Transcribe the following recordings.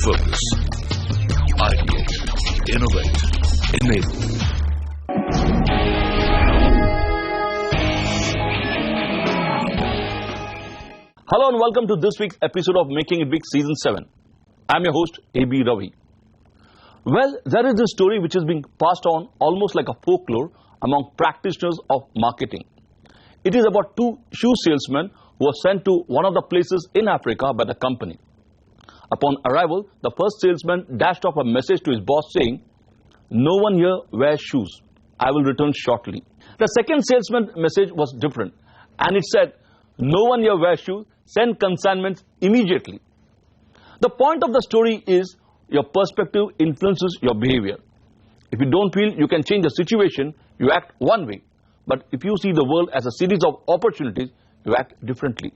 Focus. Ideate. Innovate. Enable. Hello and welcome to this week's episode of Making It Big Season 7. I'm your host, A.B. Ravi. Well, there is this story which is being passed on almost like a folklore among practitioners of marketing. It is about two shoe salesmen who were sent to one of the places in Africa by the company. Upon arrival, the first salesman dashed off a message to his boss saying, "No one here wears shoes. I will return shortly." The second salesman's message was different, and it said, "No one here wears shoes. Send consignments immediately." The point of the story is your perspective influences your behavior. If you don't feel you can change the situation, you act one way. But if you see the world as a series of opportunities, you act differently.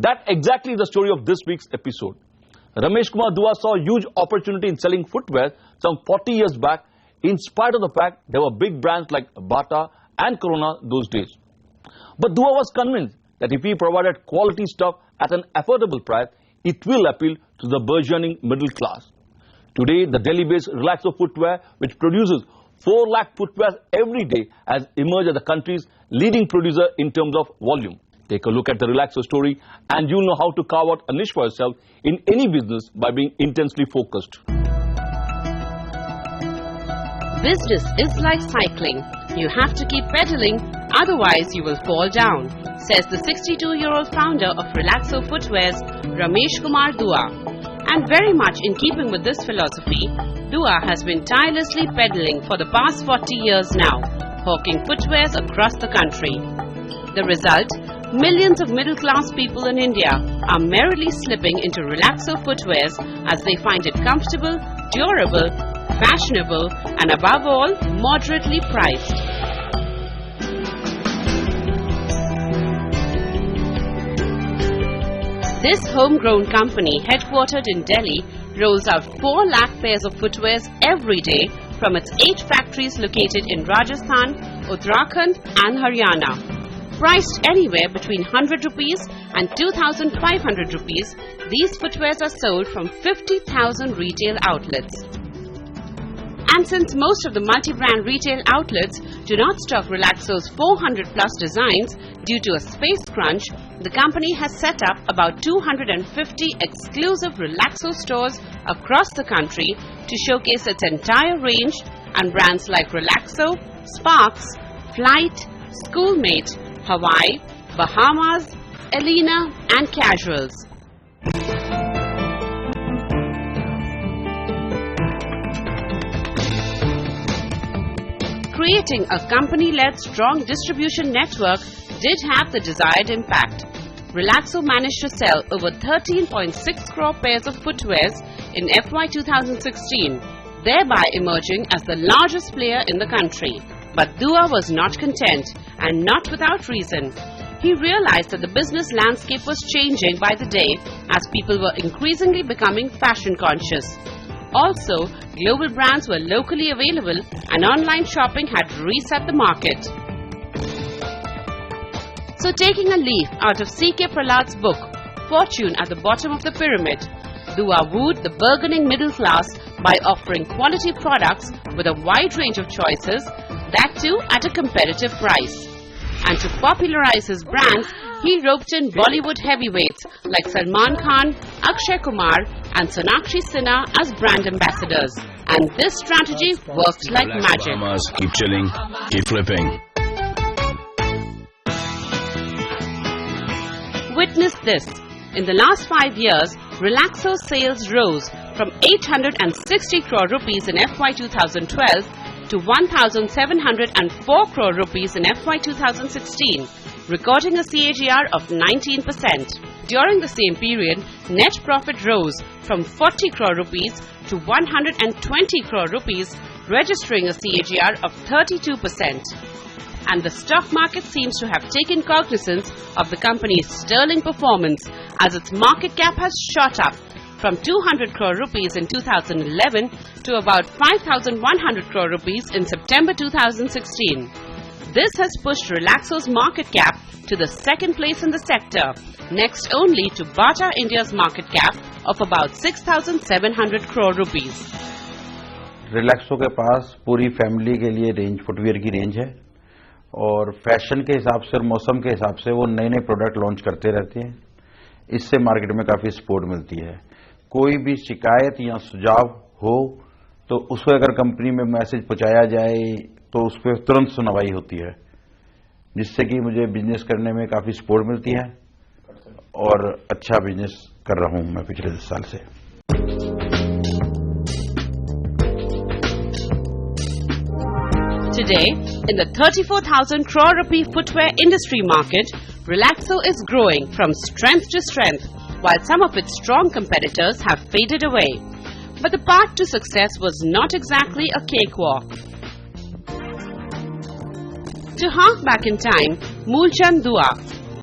That exactly is the story of this week's episode. Ramesh Kumar Dua saw a huge opportunity in selling footwear some 40 years back, in spite of the fact there were big brands like Bata and Corona those days. But Dua was convinced that if he provided quality stuff at an affordable price, it will appeal to the burgeoning middle class. Today, the Delhi-based Relaxo Footwear, which produces 4 lakh footwear every day, has emerged as the country's leading producer in terms of volume. Take a look at the Relaxo story and you'll know how to carve out a niche for yourself in any business by being intensely focused. Business is like cycling. You have to keep pedaling, otherwise you will fall down, says the 62-year-old founder of Relaxo Footwears, Ramesh Kumar Dua. And very much in keeping with this philosophy, Dua has been tirelessly pedaling for the past 40 years now, hawking footwears across the country. The result? Millions of middle-class people in India are merrily slipping into Relaxo Footwears as they find it comfortable, durable, fashionable, and above all, moderately priced. This homegrown company, headquartered in Delhi, rolls out 4 lakh pairs of footwears every day from its 8 factories located in Rajasthan, Uttarakhand and Haryana. Priced anywhere between 100 rupees and 2,500 rupees, these footwears are sold from 50,000 retail outlets. And since most of the multi-brand retail outlets do not stock Relaxo's 400 plus designs due to a space crunch, the company has set up about 250 exclusive Relaxo stores across the country to showcase its entire range, and brands like Relaxo, Sparks, Flight, Schoolmate, Hawaii, Bahamas, Elena and Casuals. Creating a company-led strong distribution network did have the desired impact. Relaxo managed to sell over 13.6 crore pairs of footwears in FY 2016, thereby emerging as the largest player in the country. But Dua was not content, and not without reason. He realized that the business landscape was changing by the day as people were increasingly becoming fashion conscious. Also, global brands were locally available and online shopping had reset the market. So, taking a leaf out of C.K. Prahlad's book, Fortune at the Bottom of the Pyramid, Dua wooed the burgeoning middle class by offering quality products with a wide range of choices, that too at a competitive price. And to popularize his brands, he roped in Bollywood heavyweights like Salman Khan, Akshay Kumar and Sonakshi Sinha as brand ambassadors. And this strategy worked like magic. Keep chilling, keep flipping. Witness this. In the last 5 years, Relaxo sales rose from 860 crore rupees in FY 2012 to 1,704 crore rupees in FY 2016, recording a CAGR of 19%. During the same period, net profit rose from 40 crore rupees to 120 crore rupees, registering a CAGR of 32%. And the stock market seems to have taken cognizance of the company's sterling performance, as its market cap has shot up from 200 crore rupees in 2011 to about 5,100 crore rupees in September 2016. This has pushed Relaxo's market cap to the second place in the sector, next only to Bata India's market cap, of about 6,700 crore rupees. Relaxo के पास पूरी family के लिए range footwear की range है और fashion के हिसाब से और मौसम के हिसाब से वो नए नए प्रोडक्ट लॉन्च करते रहते हैं। इससे मार्केट में काफ़ी सपोर्ट मिलती है। कोई भी शिकायत या सुझाव हो तो उसको अगर कंपनी में मैसेज पहुंचाया जाए तो उस पर तुरंत सुनवाई होती है, जिससे कि मुझे बिजनेस करने में काफ़ी सपोर्ट मिलती है और अच्छा बिजनेस कर रहा हूं मैं पिछले 10 साल से। Today, in the 34,000 crore rupee footwear industry market, Relaxo is growing from strength to strength, while some of its strong competitors have faded away. But the path to success was not exactly a cakewalk. To hark back in time, Moolchand Dua,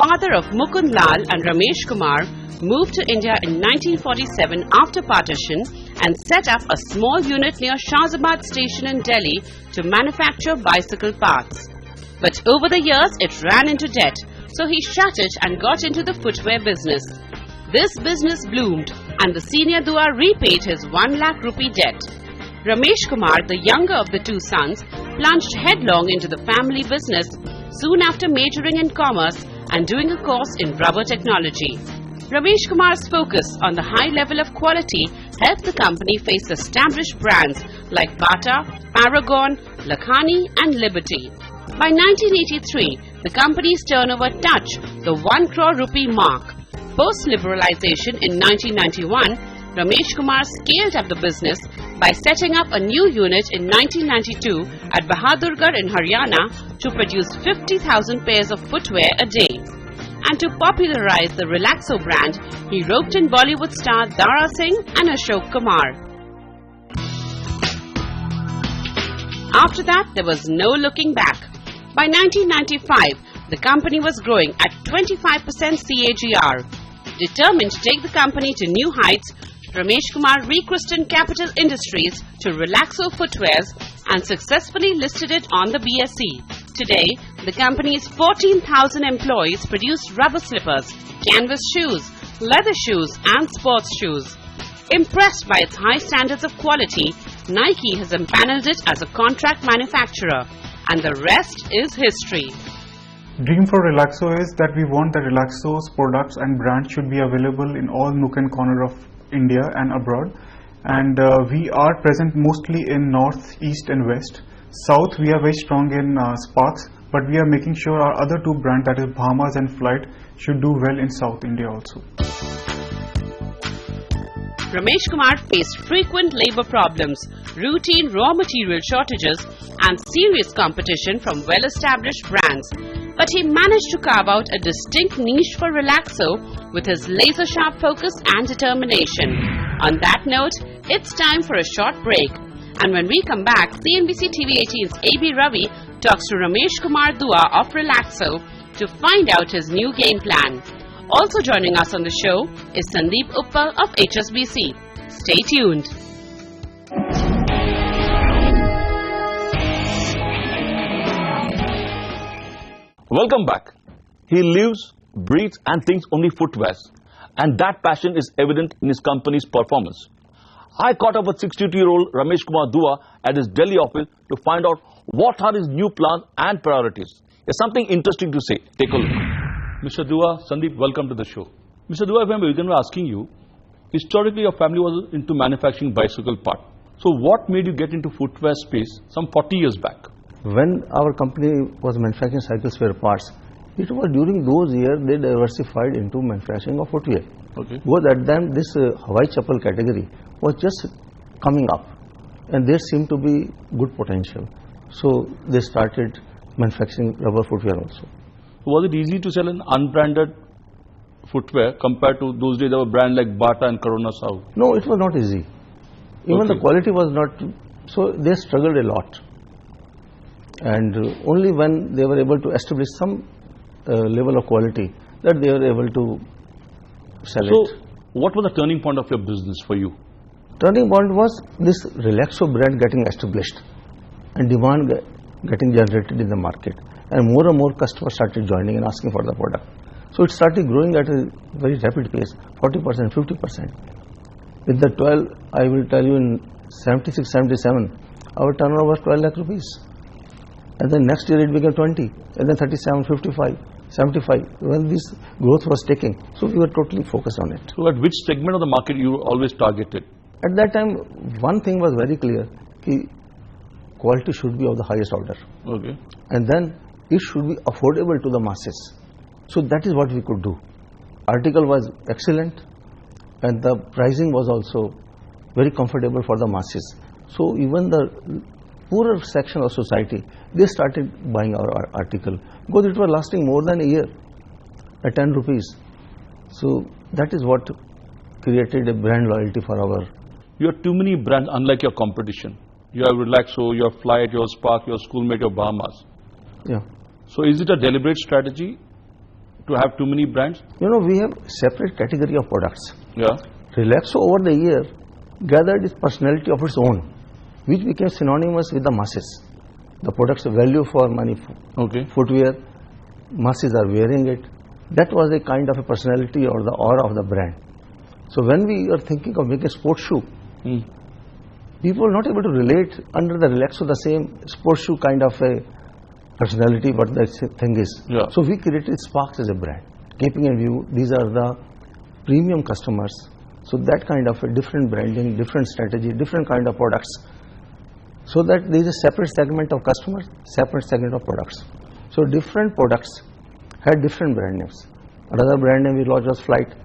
father of Mukund Lal and Ramesh Kumar, moved to India in 1947 after partition and set up a small unit near Shahzabad station in Delhi to manufacture bicycle parts. But over the years it ran into debt, so he shut it and got into the footwear business. This business bloomed and the senior Dua repaid his 1 lakh rupee debt. Ramesh Kumar, the younger of the two sons, plunged headlong into the family business soon after majoring in commerce and doing a course in rubber technology. Ramesh Kumar's focus on the high level of quality helped the company face established brands like Bata, Paragon, Lakhani and Liberty. By 1983, the company's turnover touched the 1 crore rupee mark. Post-liberalization in 1991, Ramesh Kumar scaled up the business by setting up a new unit in 1992 at Bahadurgarh in Haryana to produce 50,000 pairs of footwear a day. And to popularize the Relaxo brand, he roped in Bollywood star Dara Singh and Ashok Kumar. After that, there was no looking back. By 1995, the company was growing at 25% CAGR. Determined to take the company to new heights, Ramesh Kumar rechristened Capital Industries to Relaxo Footwears and successfully listed it on the BSE. Today, the company's 14,000 employees produce rubber slippers, canvas shoes, leather shoes and sports shoes. Impressed by its high standards of quality, Nike has empaneled it as a contract manufacturer, and the rest is history. Dream for Relaxo is that we want that Relaxo's products and brands should be available in all nook and corner of India and abroad. And we are present mostly in North, East and West. South we are very strong in Sparks, but we are making sure our other two brands, that is Bahamas and Flight, should do well in South India also. Ramesh Kumar faced frequent labor problems, routine raw material shortages and serious competition from well-established brands. But he managed to carve out a distinct niche for Relaxo with his laser-sharp focus and determination. On that note, it's time for a short break. And when we come back, CNBC TV 18's A.B. Ravi talks to Ramesh Kumar Dua of Relaxo to find out his new game plan. Also joining us on the show is Sandeep Uppal of HSBC. Stay tuned. Welcome back. He lives, breathes and thinks only footwears, and that passion is evident in his company's performance. I caught up with 62-year-old Ramesh Kumar Dua at his Delhi office to find out what are his new plans and priorities. There's something interesting to say. Take a look. Mr. Dua, Sandeep, welcome to the show. Mr. Dua, if I may begin by asking you, historically your family was into manufacturing bicycle parts. So what made you get into footwear space some 40 years back? When our company was manufacturing cycle spare parts, it was during those years they diversified into manufacturing of footwear. Okay. Because at that this Hawaii chappal category was just coming up and there seemed to be good potential. So they started manufacturing rubber footwear also. Was it easy to sell an unbranded footwear compared to those days there were brands like Bata and Corona South? No, it was not easy. Even the quality was not, so they struggled a lot. And only when they were able to establish some level of quality that they were able to sell it. So what was the turning point of your business for you? Turning point was this Relaxo brand getting established and demand getting generated in the market, and more customers started joining and asking for the product. So it started growing at a very rapid pace, 40%, 50%. With the 12, I will tell you in 76, 77, our turnover was 12 lakh rupees. And then next year it became 20, and then 37, 55, 75, when this growth was taking. So we were totally focused on it. So at which segment of the market you always targeted? At that time, one thing was very clear, ki quality should be of the highest order. Okay. And then it should be affordable to the masses. So that is what we could do. Article was excellent, and the pricing was also very comfortable for the masses. So even the poorer section of society, they started buying our article because it was lasting more than a year at 10 rupees. So that is what created a brand loyalty for our. You have too many brands unlike your competition. You have Relaxo, you have Flight, you have Spark, you have Schoolmate, you have Bahamas. Yeah. So is it a deliberate strategy to have too many brands? You know, we have separate category of products. Yeah. Relaxo over the year gathered its personality of its own, which became synonymous with the masses. The product's value for money, Okay. footwear, masses are wearing it. That was a kind of a personality or the aura of the brand. So when we are thinking of making a sports shoe, people are not able to relate under the Relaxo the same sports shoe kind of a personality what the thing is. Yeah. So we created Sparks as a brand, keeping in view these are the premium customers. So that kind of a different branding, different strategy, different kind of products. So that there is a separate segment of customers, separate segment of products. So different products had different brand names. Another brand name we launched was Flight.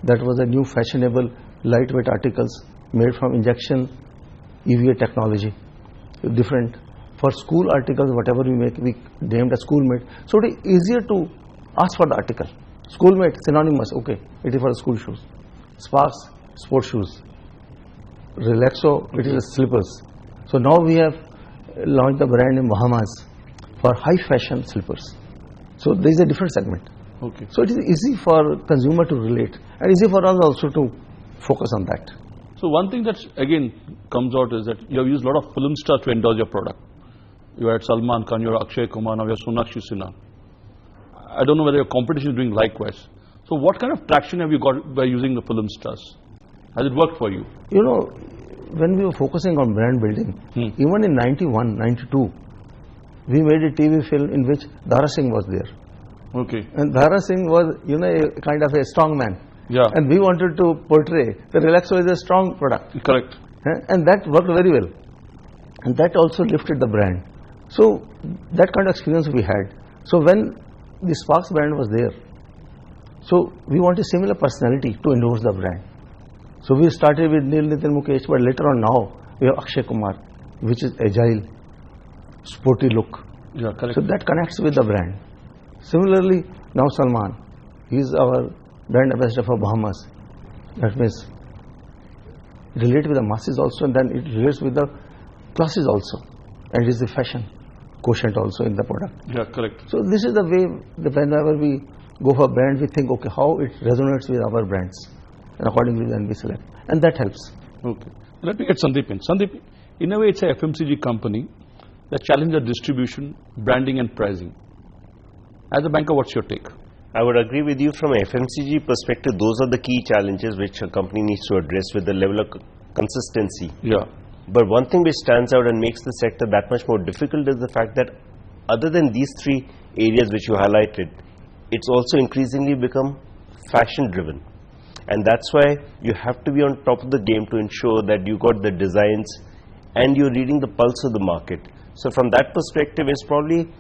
That was a new fashionable lightweight articles made from injection EVA technology. Different. For school articles, whatever we make, we named as Schoolmate. So it is easier to ask for the article. Schoolmate, synonymous, okay, it is for school shoes. Sparks, sports shoes. Relaxo, it is slippers. So now we have launched the brand in Bahamas for high fashion slippers. So there is a different segment. Okay. So it is easy for consumer to relate and easy for us also to focus on that. So one thing that again comes out is that you have used a lot of film stars to endorse your product. You had Salman Khan, you had Akshay Kumar, now you have Sonakshi Sinha. I don't know whether your competition is doing likewise. So what kind of traction have you got by using the film stars? Has it worked for you? You know, when we were focusing on brand building, even in 91, 92, we made a TV film in which Dara Singh was there. Okay. And Dara Singh was, you know, a kind of a strong man. Yeah. And we wanted to portray the Relaxo is a strong product. Correct. And that worked very well. And that also lifted the brand. So that kind of experience we had. So when the Sparks brand was there, so we want a similar personality to endorse the brand. So we started with Neil, Nitin, Mukesh, but later on now we have Akshay Kumar, which is agile, sporty look. Yeah, correct. So that connects with the brand. Similarly, now Salman, he is our brand ambassador for Bahamas. That means relate with the masses also, and then it relates with the classes also, and it is the fashion quotient also in the product. Yeah, correct. So this is the way, whenever we go for brand, we think, okay, how it resonates with our brands, and accordingly then we select, and that helps. Okay. Let me get Sandeep in. Sandeep, in a way it's a FMCG company that challenges the distribution, branding and pricing. As a banker, what's your take? I would agree with you. From a FMCG perspective, those are the key challenges which a company needs to address with the level of consistency. Yeah. But one thing which stands out and makes the sector that much more difficult is the fact that other than these three areas which you highlighted, it's also increasingly become fashion driven. And that's why you have to be on top of the game to ensure that you got the designs and you're reading the pulse of the market. So from that perspective, it's probably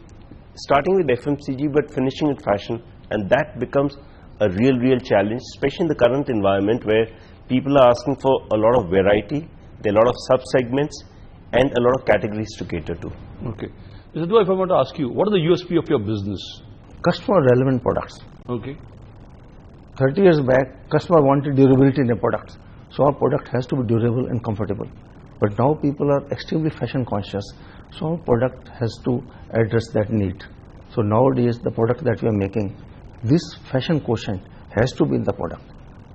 starting with FMCG but finishing with fashion, and that becomes a real challenge, especially in the current environment where people are asking for a lot of variety, there are a lot of sub-segments and a lot of categories to cater to. Okay. Sidhu, if I want to ask you, what are the USP of your business? Customer relevant products. Okay. 30 years back, customer wanted durability in their products. So our product has to be durable and comfortable. But now people are extremely fashion conscious. So our product has to address that need. So nowadays the product that we are making, this fashion quotient has to be in the product.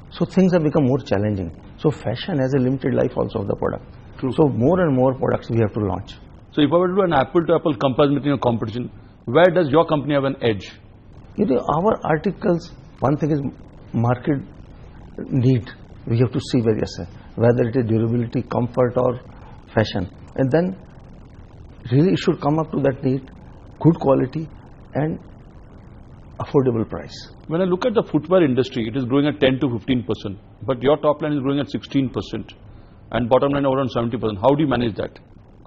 So things have become more challenging. So fashion has a limited life also of the product. True. So more and more products we have to launch. So if I were to do an apple-to-apple comparison between your competition, where does your company have an edge? You know, our articles, one thing is market need. We have to see various. whether it is durability, comfort or fashion. And then really it should come up to that need, good quality and affordable price. When I look at the footwear industry, it is growing at 10 to 15%, but your top line is growing at 16% and bottom line around 70%. How do you manage that?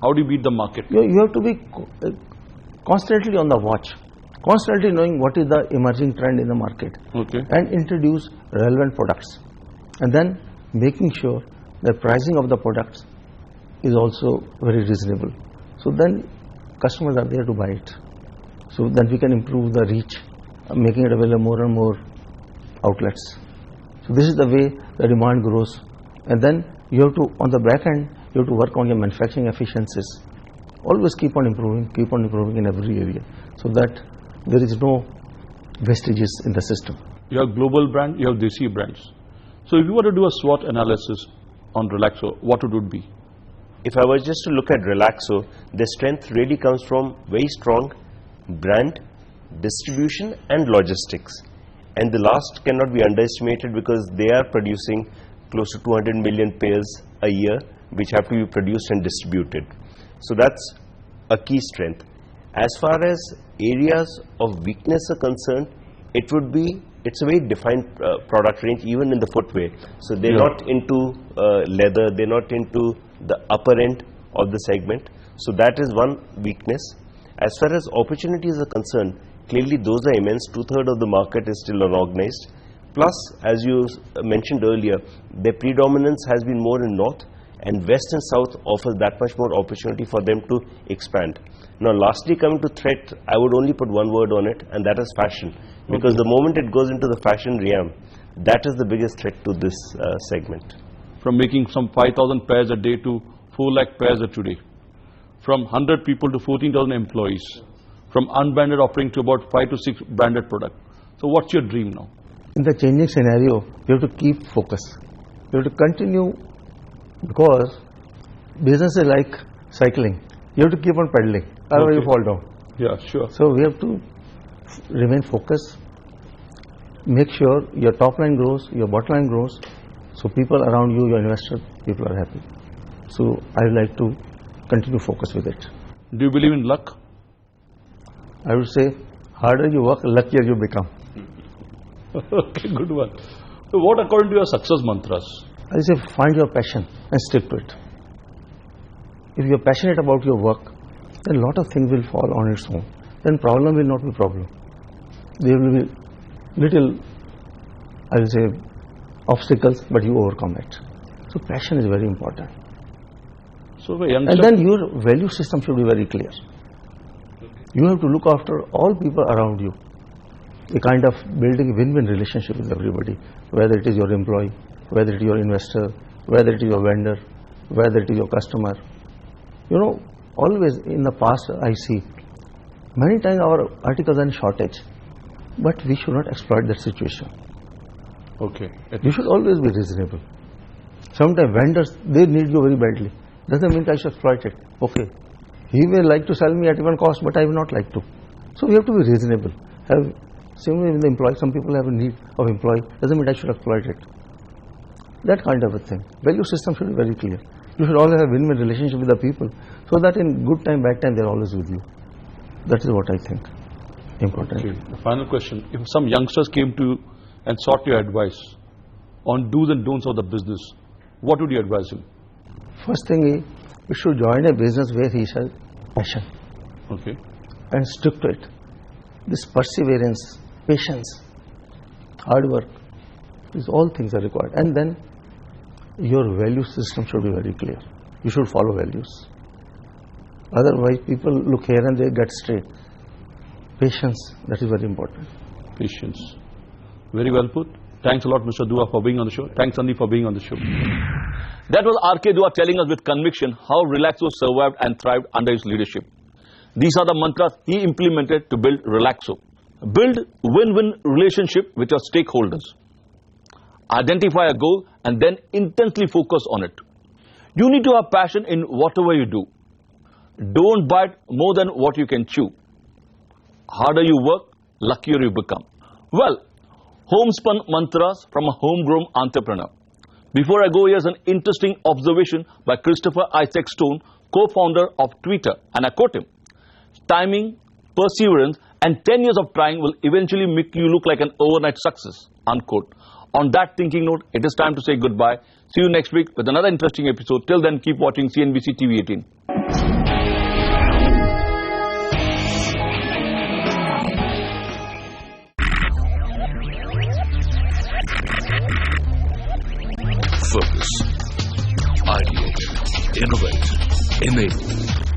How do you beat the market? You have to be constantly on the watch, constantly knowing what is the emerging trend in the market, Okay. and introduce relevant products, and then making sure the pricing of the products is also very reasonable. So then customers are there to buy it. So then we can improve the reach, making it available more and more outlets. So this is the way the demand grows. And then you have to, on the back end, you have to work on your manufacturing efficiencies. Always keep on improving in every area, so that there is no wastages in the system. You have global brand, you have Desi brands. So if you were to do a SWOT analysis on Relaxo, what would it be? If I was just to look at Relaxo, the strength really comes from very strong brand, distribution and logistics. And the last cannot be underestimated, because they are producing close to 200 million pairs a year, which have to be produced and distributed. So that's a key strength. As far as areas of weakness are concerned, it's a very defined product range, even in the footwear. So they're not into leather, they're not into the upper end of the segment. So that is one weakness. As far as opportunities are concerned, clearly those are immense. 2/3 of the market is still unorganized. Plus, as you mentioned earlier, their predominance has been more in north, and west and south offers that much more opportunity for them to expand. Now lastly, coming to threat, I would only put one word on it, and that is fashion. Because the moment it goes into the fashion realm, that is the biggest threat to this segment. From making some 5,000 pairs a day to 4 lakh pairs a today. From 100 people to 14,000 employees. From unbranded offering to about 5 to 6 branded products. So what's your dream now? In the changing scenario, you have to keep focus. You have to continue, because business is like cycling. You have to keep on pedaling, otherwise you fall down. Yeah, sure. So we have to remain focused, make sure your top line grows, your bottom line grows, so people around you, your investor, people are happy. So I would like to continue focus with it. Do you believe in luck? I would say, harder you work, luckier you become. Okay, good one. So what according to your success mantras? I say, find your passion and stick to it. If you are passionate about your work, then a lot of things will fall on its own. Then problem will not be problem. There will be little, I will say, obstacles, but you overcome it. So passion is very important. So for youngster, And then your value system should be very clear. You have to look after all people around you. A kind of building a win-win relationship with everybody, whether it is your employee, whether it is your investor, whether it is your vendor, whether it is your customer. You know, always in the past I see, many times our articles are in shortage, but we should not exploit that situation. okay. You should always be reasonable. Sometimes vendors, they need you very badly. Doesn't mean I should exploit it. Okay, he may like to sell me at even cost, but I will not like to. So we have to be reasonable. Similarly with the employee, some people have a need of employee, doesn't mean I should exploit it. That kind of a thing. Value system should be very clear. You should always have a win-win relationship with the people, so that in good time, bad time, they are always with you. That is what I think important. Okay. The final question. If some youngsters came to you and sought your advice on do's and don'ts of the business, what would you advise him? First thing is, you should join a business where he has passion Okay. and stick to it. This perseverance, patience, hard work, these all things are required. And then your value system should be very clear. You should follow values. Otherwise, people look here and they get straight. Patience, that is very important. Patience. Very well put. Thanks a lot, Mr. Dua, for being on the show. Thanks, Sandeep, for being on the show. That was R.K. Dua telling us with conviction how Relaxo survived and thrived under his leadership. These are the mantras he implemented to build Relaxo. Build win-win relationship with your stakeholders. Identify a goal and then intensely focus on it. You need to have passion in whatever you do. Don't bite more than what you can chew. Harder you work, luckier you become. Well, homespun mantras from a homegrown entrepreneur. Before I go, here's an interesting observation by Christopher Isaac Stone, co-founder of Twitter, and I quote him: "Timing, perseverance, and 10 years of trying will eventually make you look like an overnight success," unquote. On that thinking note, it is time to say goodbye. See you next week with another interesting episode. Till then, keep watching CNBC TV 18. Focus. Ideate. Innovate. Enable.